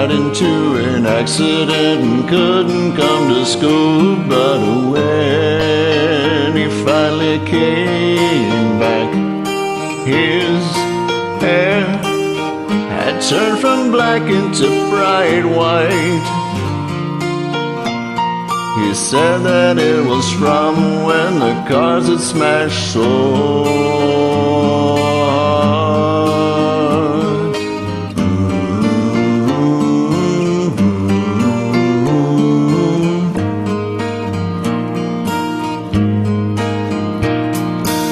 got into an accident and couldn't come to school. But when he finally came back, his hair had turned from black into bright white. He said that it was from when the cars had smashed so hard.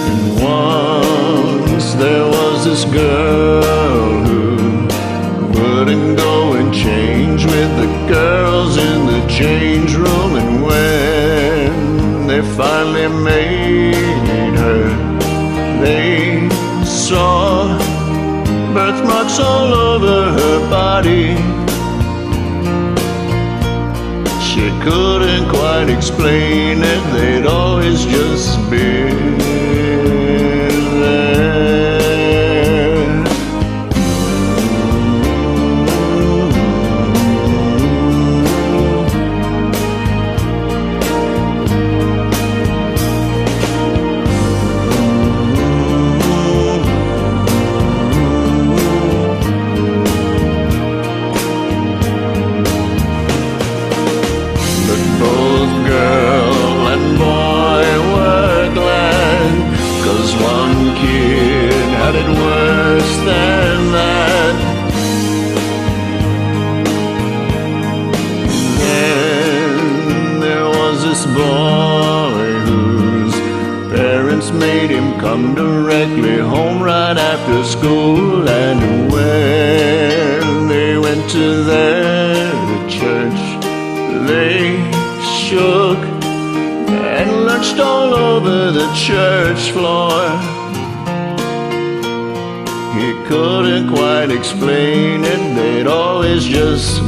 And once there was this girl who wouldn't go and change with the girls in the change room, and when they finally made her, they saw birthmarks all over her body. She couldn't quite explain it, they'd always just been there. Both girl and boy were glad, 'cause one kid had it worse than that. Then there was this boy whose parents made him come directly home right after school. And when they went to their church, they shook and lurched all over the church floor. He couldn't quite explain it, they'd always just